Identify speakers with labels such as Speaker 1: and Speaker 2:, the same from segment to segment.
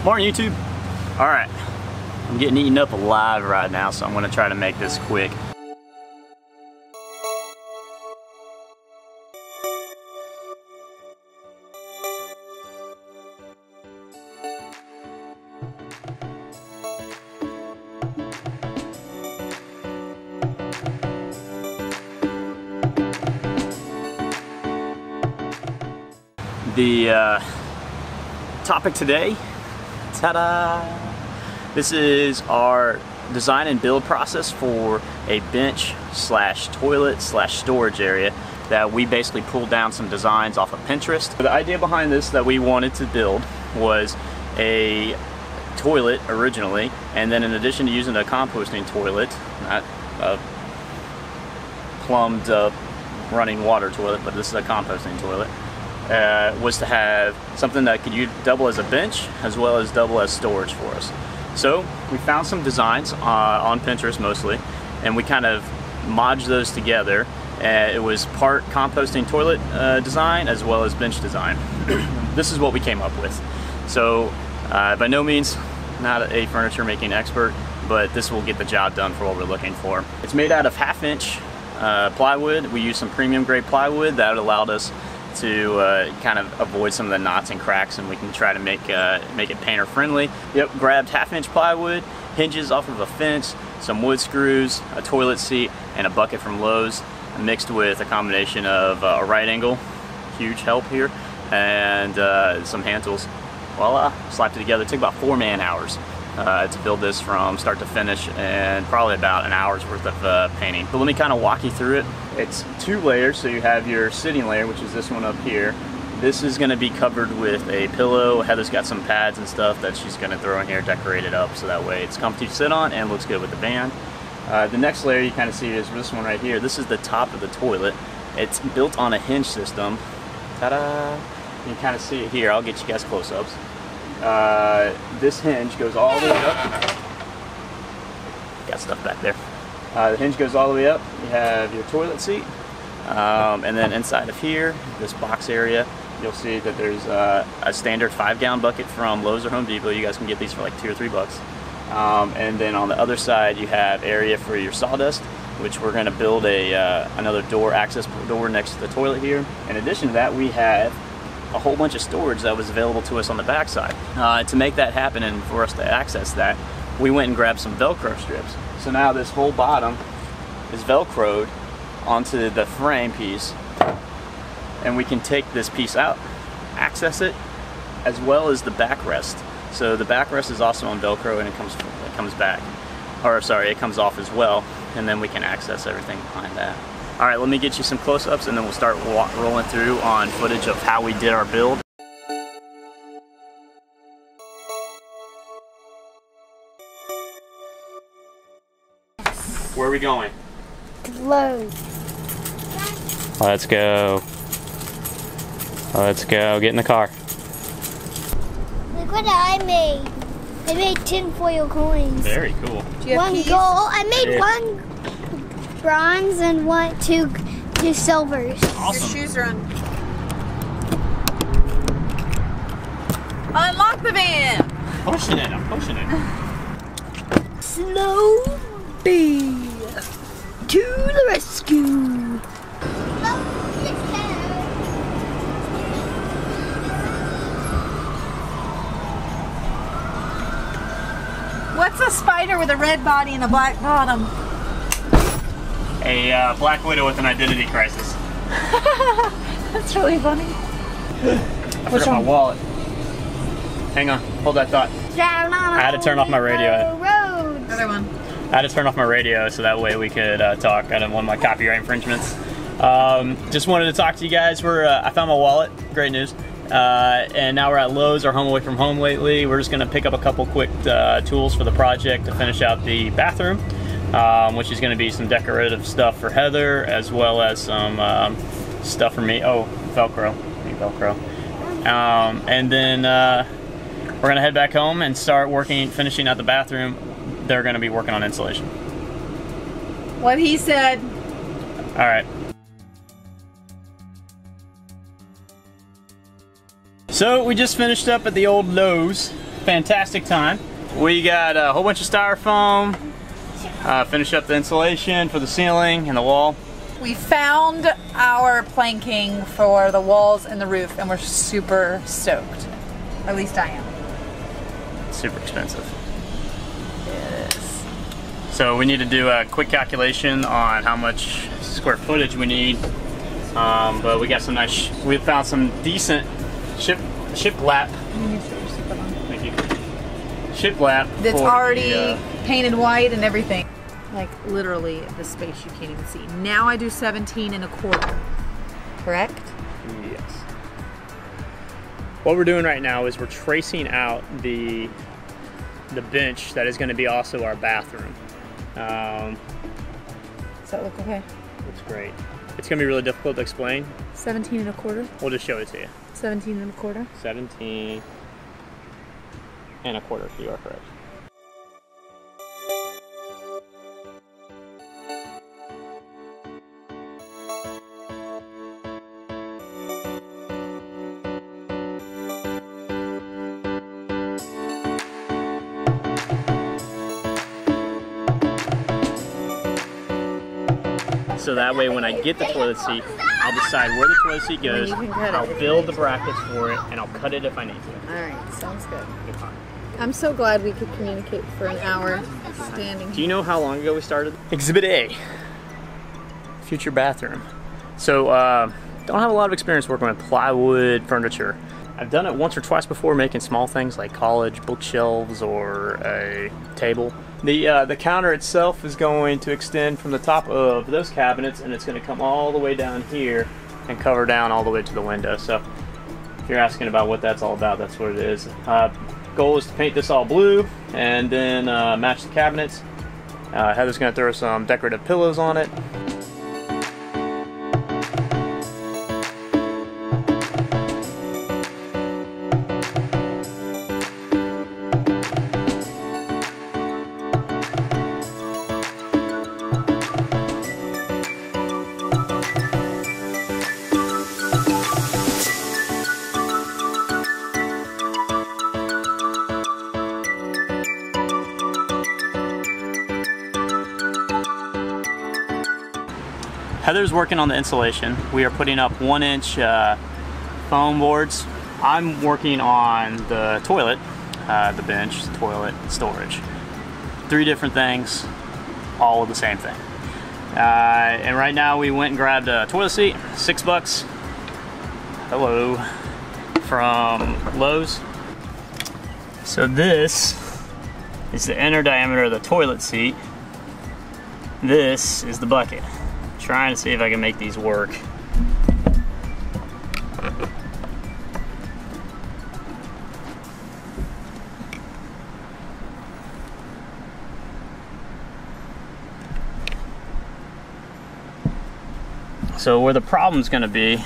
Speaker 1: Morning, YouTube. All right, I'm getting eaten up alive right now, so I'm gonna try to make this quick. The topic today, ta-da! This is our design and build process for a bench slash toilet slash storage area that we basically pulled down some designs off of Pinterest. The idea behind this that we wanted to build was a toilet originally, and then in addition to using a composting toilet, not a plumbed up running water toilet, but this is a composting toilet, was to have something that could double as a bench as well as double as storage for us. So we found some designs on Pinterest mostly, and we kind of modged those together. It was part composting toilet design as well as bench design. This is what we came up with. So by no means not a furniture making expert, but this will get the job done for what we're looking for. It's made out of 1/2-inch plywood. We used some premium grade plywood that allowed us to kind of avoid some of the knots and cracks, and we can try to make it painter friendly. Yep, grabbed 1/2-inch plywood, hinges off of a fence, some wood screws, a toilet seat, and a bucket from Lowe's, mixed with a combination of a right angle, huge help here, and some hand tools. Voila, slapped it together. It took about 4 man-hours to build this from start to finish, and probably about an hour's worth of painting. But let me kind of walk you through it. It's 2 layers, so you have your sitting layer, which is this one up here. This is going to be covered with a pillow. Heather's got some pads and stuff that she's going to throw in here, decorate it up, so that way it's comfy to sit on and looks good with the van. The next layer you kind of see is this one right here. This is the top of the toilet. It's built on a hinge system. Ta-da! You can kind of see it here. I'll get you guys close-ups. This hinge goes all the way up. Got stuff back there. The hinge goes all the way up. You have your toilet seat, and then inside of here, this box area, you'll see that there's a standard 5-gallon bucket from Lowe's or Home Depot. You guys can get these for like $2 or $3. And then on the other side, you have area for your sawdust, which we're going to build another access door next to the toilet here. In addition to that, we have a whole bunch of storage that was available to us on the back side. To make that happen and for us to access that, we went and grabbed some Velcro strips. So now this whole bottom is Velcroed onto the frame piece, and we can take this piece out, access it, as well as the backrest. So the backrest is also on Velcro, and it comes back, or sorry, it comes off as well, and then we can access everything behind that. All right, let me get you some close-ups, and then we'll start rolling through on footage of how we did our build. Where are we going?
Speaker 2: Lowe's.
Speaker 1: Let's go. Let's go. Get in the car.
Speaker 2: Look what I made. I made tinfoil coins.
Speaker 1: Very cool.
Speaker 2: One gold. I made one bronze and two silvers.
Speaker 1: Awesome.
Speaker 3: Your shoes are on. Unlock the van.
Speaker 1: Pushing it. I'm pushing it.
Speaker 2: Slow bee to the rescue.
Speaker 3: What's a spider with a red body and a black bottom?
Speaker 1: A black widow with an identity crisis.
Speaker 3: That's really funny.
Speaker 1: What's my wallet? Hang on, hold that thought. I had to turn off my radio.
Speaker 3: Other one.
Speaker 1: I had to turn off my radio so that way we could talk. I didn't want my copyright infringements. Just wanted to talk to you guys. I found my wallet. Great news. And now we're at Lowe's, our home away from home lately. We're just going to pick up a couple quick tools for the project to finish out the bathroom, which is going to be some decorative stuff for Heather, as well as some stuff for me. Oh, Velcro. I need Velcro. And then we're going to head back home and start finishing out the bathroom. They're going to be working on insulation.
Speaker 3: What he said.
Speaker 1: All right. So we just finished up at the old Lowe's. fantastic time. We got a whole bunch of styrofoam, finish up the insulation for the ceiling and the wall.
Speaker 3: We found our planking for the walls and the roof, and we're super stoked. At least I am.
Speaker 1: It's super expensive.
Speaker 3: It is.
Speaker 1: So we need to do a quick calculation on how much square footage we need. But we got some nice, we found some decent shiplap. Thank you. Shiplap.
Speaker 3: That's already painted white and everything. Like literally the space you can't even see. Now I do 17 1/4. Correct?
Speaker 1: Yes. What we're doing right now is we're tracing out the bench that is going to be also our bathroom.
Speaker 3: Does that look okay?
Speaker 1: Looks great. It's going to be really difficult to explain.
Speaker 3: 17 1/4.
Speaker 1: We'll just show it to you.
Speaker 3: 17 1/4.
Speaker 1: 17 1/4. You are correct. So that way when I get the toilet seat, I'll decide where the toilet seat goes, I'll build the brackets for it, and I'll cut it if I need to.
Speaker 3: Alright, sounds good.
Speaker 1: Good fun.
Speaker 3: I'm so glad we could communicate for an hour standing.
Speaker 1: Do you know how long ago we started? Exhibit A, future bathroom. So, don't have a lot of experience working with plywood furniture. I've done it once or twice before making small things like college bookshelves or a table. The counter itself is going to extend from the top of those cabinets, and it's going to come all the way down here and cover down all the way to the window. So if you're asking about what that's all about, that's what it is. Goal is to paint this all blue and then match the cabinets. Heather's going to throw some decorative pillows on it. Heather's working on the insulation. We are putting up 1-inch foam boards. I'm working on the toilet, the bench, the toilet, storage. 3 different things, all of the same thing. And right now we went and grabbed a toilet seat, $6. Hello, from Lowe's. So this is the inner diameter of the toilet seat. This is the bucket. Trying to see if I can make these work. So where the problem's going to be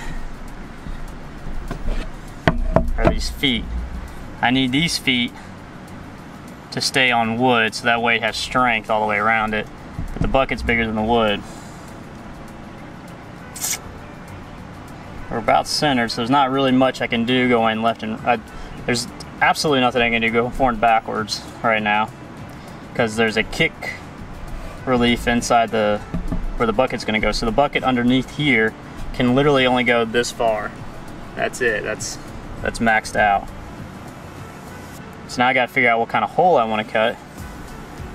Speaker 1: are these feet. I need these feet to stay on wood so that way it has strength all the way around it, but the bucket's bigger than the wood. We're about centered, so there's not really much I can do going left and right. There's absolutely nothing I can do going forward and backwards right now because there's a kick relief inside where the bucket's going to go. So the bucket underneath here can literally only go this far. That's it. That's maxed out. So now I got to figure out what kind of hole I want to cut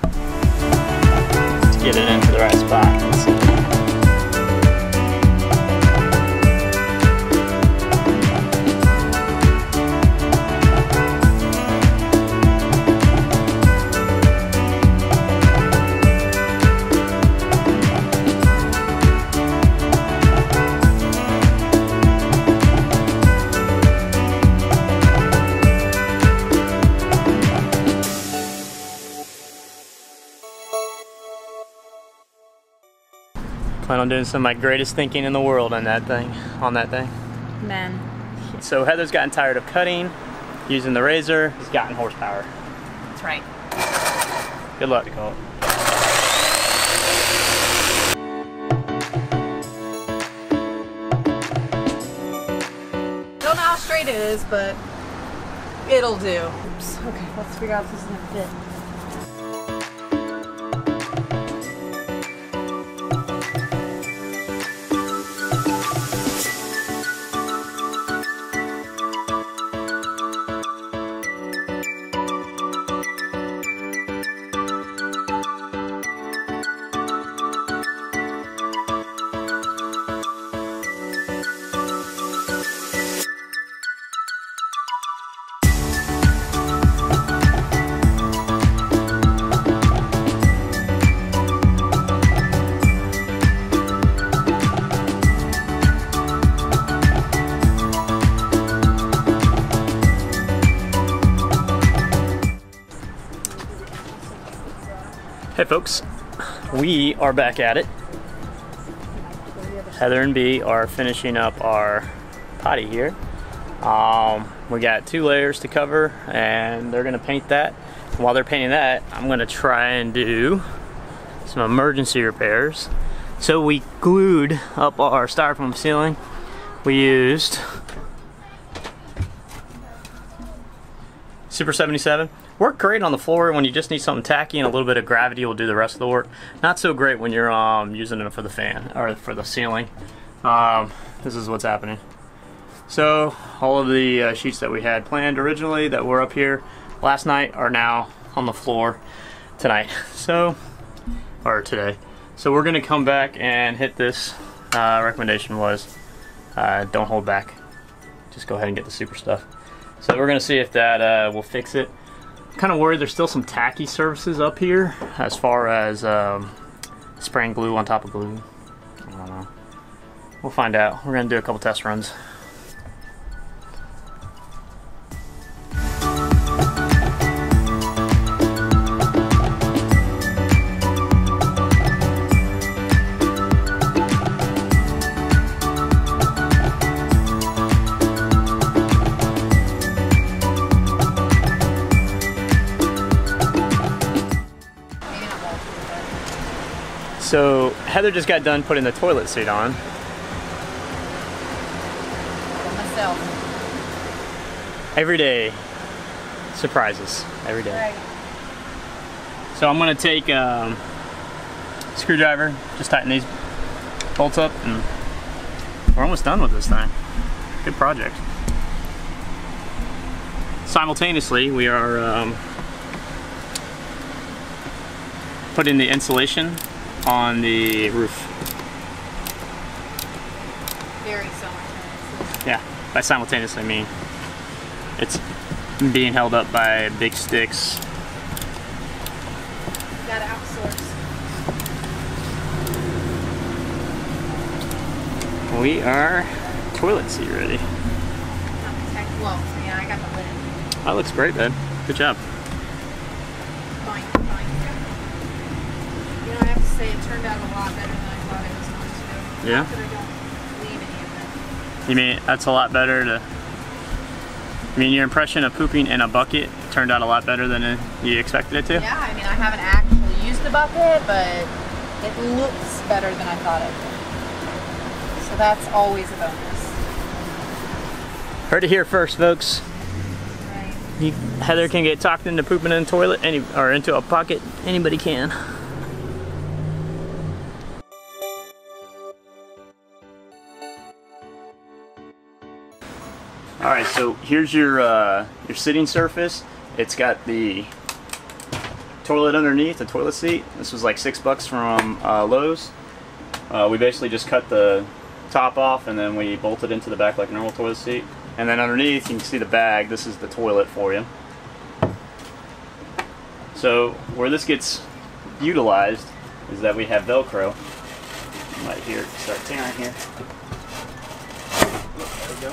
Speaker 1: to get it into the right spot. Let's see. Plan on doing some of my greatest thinking in the world on that thing.
Speaker 3: Man.
Speaker 1: So Heather's gotten tired of cutting, using the razor. He's gotten horsepower.
Speaker 3: That's right.
Speaker 1: Good luck, Nicole.
Speaker 3: Don't know how straight it is, but It'll do. Oops. Okay, let's figure out if this is gonna fit.
Speaker 1: Hey folks, we are back at it. Heather and B are finishing up our potty here. We got 2 layers to cover and they're gonna paint that. And while they're painting that, I'm gonna try and do some emergency repairs. So we glued up our styrofoam ceiling. We used Super 77. Worked great on the floor when you just need something tacky and a little bit of gravity will do the rest of the work. Not so great when you're using it for the fan or for the ceiling. This is what's happening. So all of the sheets that we had planned originally that were up here last night are now on the floor tonight. Or today. So we're gonna come back and hit this. Recommendation was don't hold back. Just go ahead and get the super stuff. So we're gonna see if that will fix it. Kind of worried there's still some tacky surfaces up here as far as spraying glue on top of glue. I don't know. We'll find out. We're gonna do a couple test runs. So Heather just got done putting the toilet seat on.
Speaker 3: Myself.
Speaker 1: Every day, surprises. Every day.
Speaker 3: Right.
Speaker 1: So I'm gonna take a screwdriver, just tighten these bolts up, and we're almost done with this thing. Good project. Simultaneously, we are putting the insulation on the roof.
Speaker 3: Very simultaneously.
Speaker 1: Yeah, by simultaneously I mean it's being held up by big sticks.
Speaker 3: Gotta outsource.
Speaker 1: We are toilet seat ready.
Speaker 3: Well, yeah, I got the lid.
Speaker 1: That looks great, babe. Good job.
Speaker 3: Fine, fine. You know, I have to say it turned out a lot better than I thought it was going to.
Speaker 1: Yeah?
Speaker 3: Not that I don't believe any of that.
Speaker 1: You mean that's a lot better to... I mean, your impression of pooping in a bucket turned out a lot better than you expected it to?
Speaker 3: Yeah, I mean, I haven't actually used the bucket, but it looks better than I thought it would. So that's always a bonus.
Speaker 1: Heard it here first, folks.
Speaker 3: Right.
Speaker 1: Heather can get talked into pooping in the toilet, or into a bucket. Anybody can. Alright, so here's your sitting surface. It's got the toilet underneath, the toilet seat. This was like $6 from Lowe's. We basically just cut the top off and then we bolted into the back like a normal toilet seat. And then underneath you can see the bag. This is the toilet for you. So where this gets utilized is that we have Velcro. Right here, start tearing here. There we go.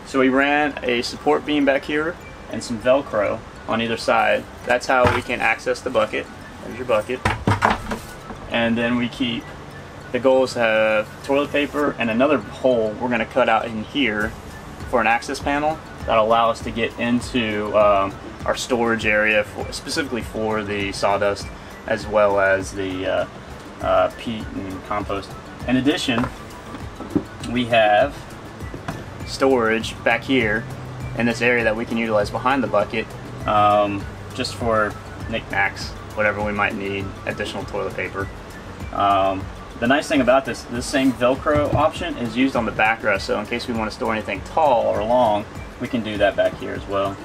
Speaker 1: So we ran a support beam back here and some Velcro on either side. That's how we can access the bucket. There's your bucket. And then we keep, the goal is to have toilet paper and another hole we're going to cut out in here for an access panel that'll allow us to get into our storage area, specifically for the sawdust as well as the peat and compost. In addition, we have storage back here in this area that we can utilize behind the bucket, just for knickknacks, whatever we might need, additional toilet paper. The nice thing about this same Velcro option is used on the backrest, so in case we want to store anything tall or long, we can do that back here as well.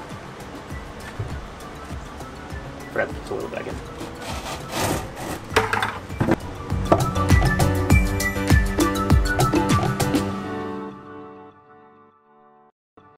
Speaker 1: Forgot to put the toilet back in.